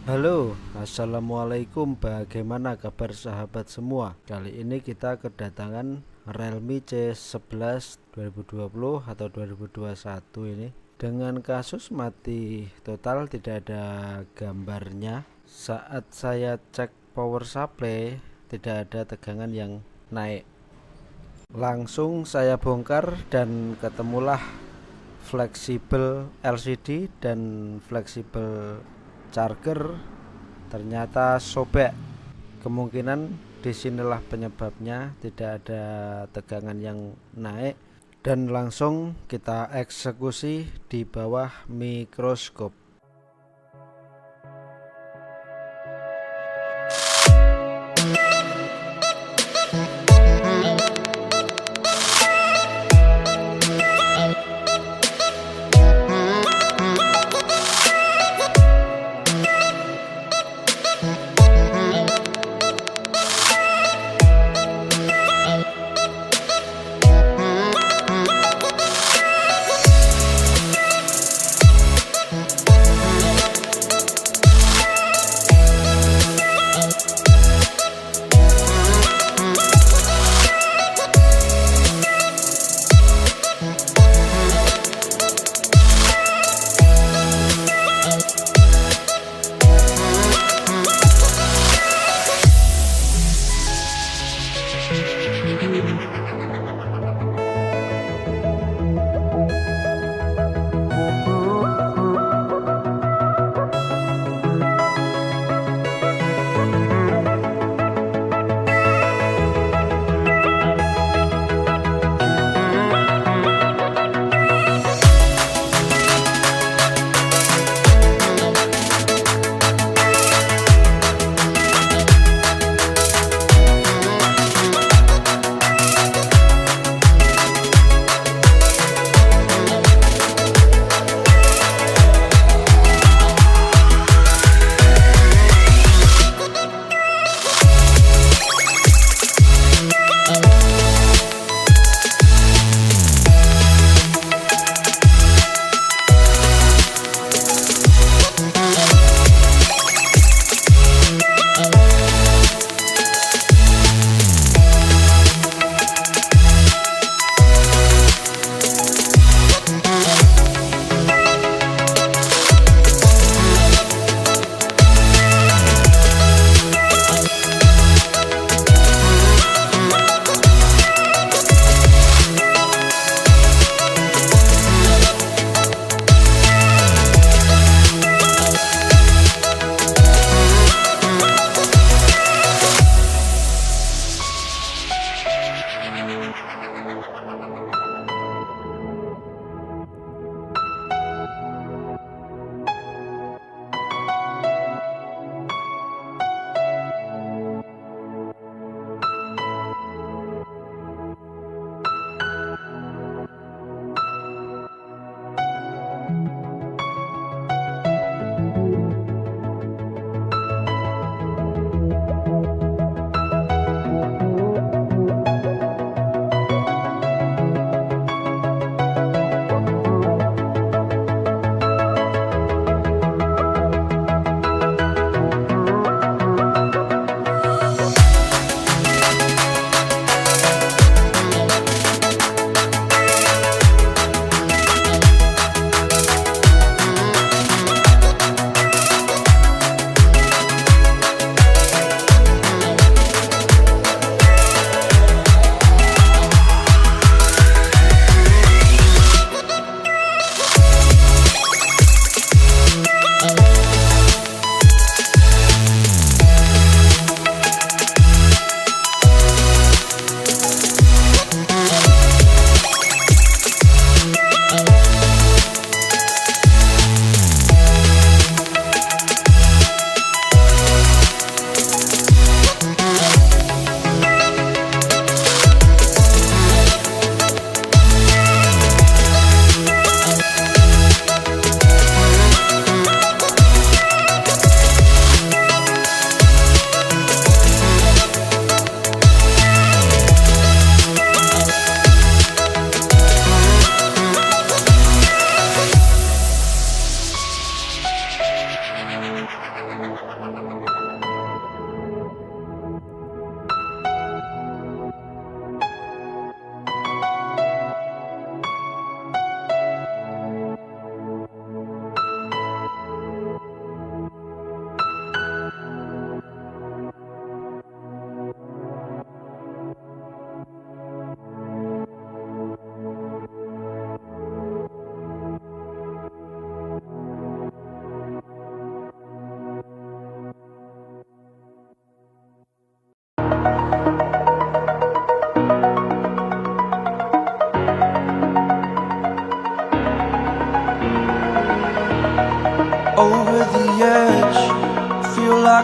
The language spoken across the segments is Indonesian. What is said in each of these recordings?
Halo, assalamualaikum. Bagaimana kabar sahabat semua? Kali ini kita kedatangan Realme C11 2020 atau 2021 ini dengan kasus mati total, tidak ada gambarnya. Saat saya cek power supply, tidak ada tegangan yang naik. Langsung saya bongkar dan ketemulah fleksibel LCD dan fleksibel charger ternyata sobek. Kemungkinan disinilah penyebabnya, tidak ada tegangan yang naik, dan langsung kita eksekusi di bawah mikroskop.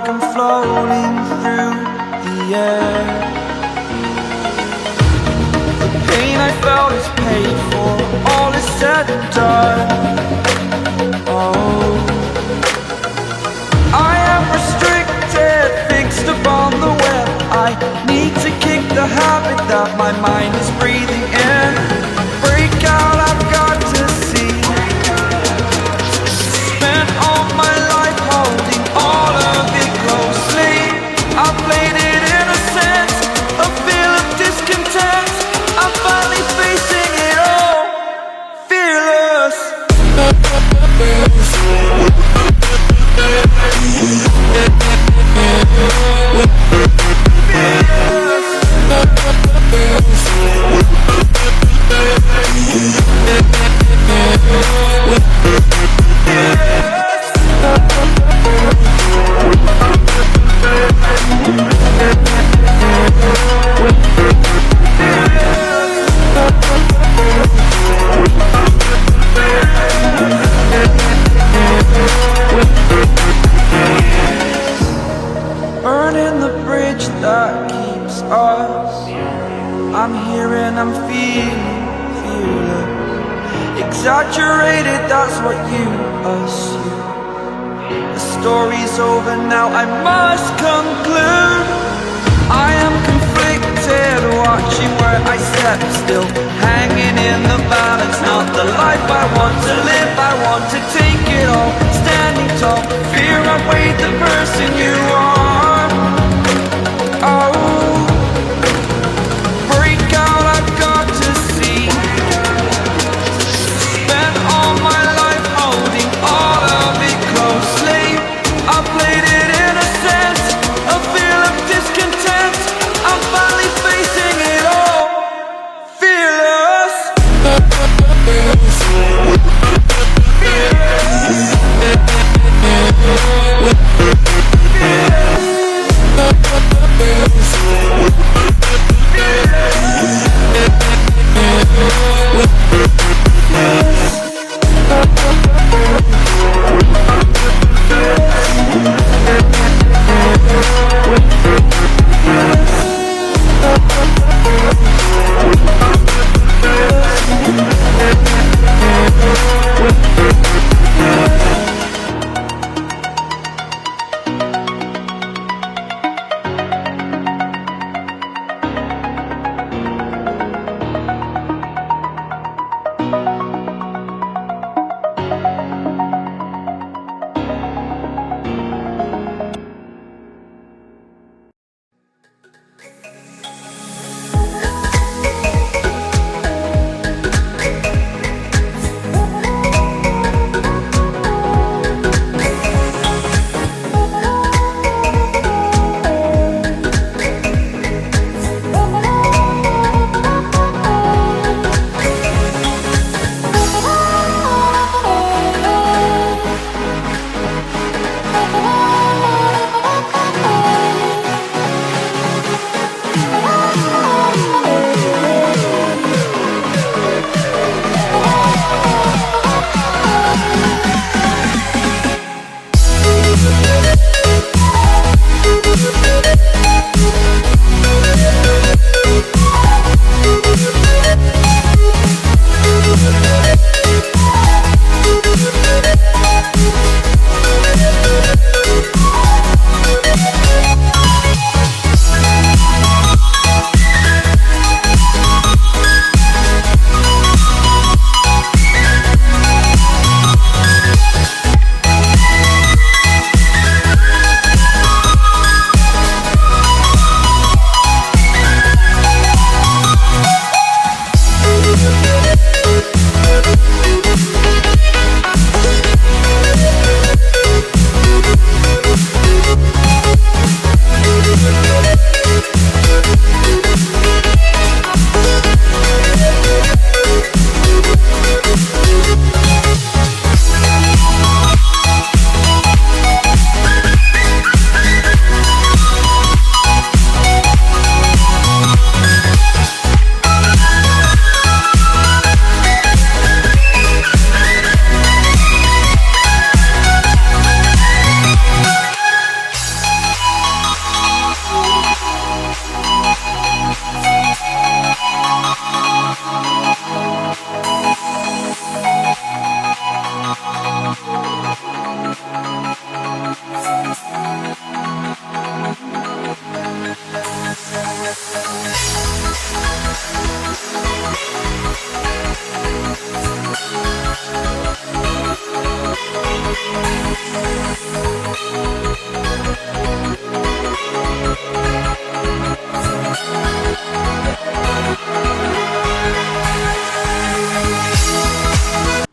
like I'm floating through the air. The pain I felt is paid for, all is said and done. Oh, I am restricted, fixed upon the web. I need to kick the habit that my mind is breathing in. Break out, I've got to see. Spent all my life holding all of it closely. I played it innocent, a feel of discontent. I'm finally facing it all, fearless. Burning the bridge that keeps us. I'm here and I'm feeling fearless. Exaggerated, that's what you assume. The story's over now, I must conclude. I am conflicted, watching where I step still, hanging in the balance. Not the life I want to live, I want to take it all. Standing tall, fear outweighed the person you are. Oh, break out, I've got to see. Spent all my life holding all of it closely. I played it innocent, a feel of discontent. I'm finally facing it all, fearless.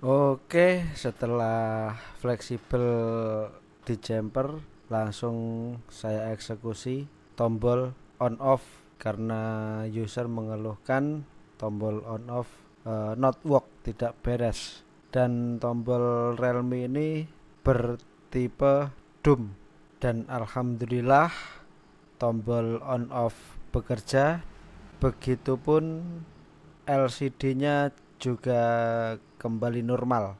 Oke, setelah fleksibel di jumper, langsung saya eksekusi tombol on off karena user mengeluhkan tombol on off not work, tidak beres. Dan tombol Realme ini bertipe dum, dan alhamdulillah tombol on off bekerja. Begitupun LCD-nya juga kembali normal.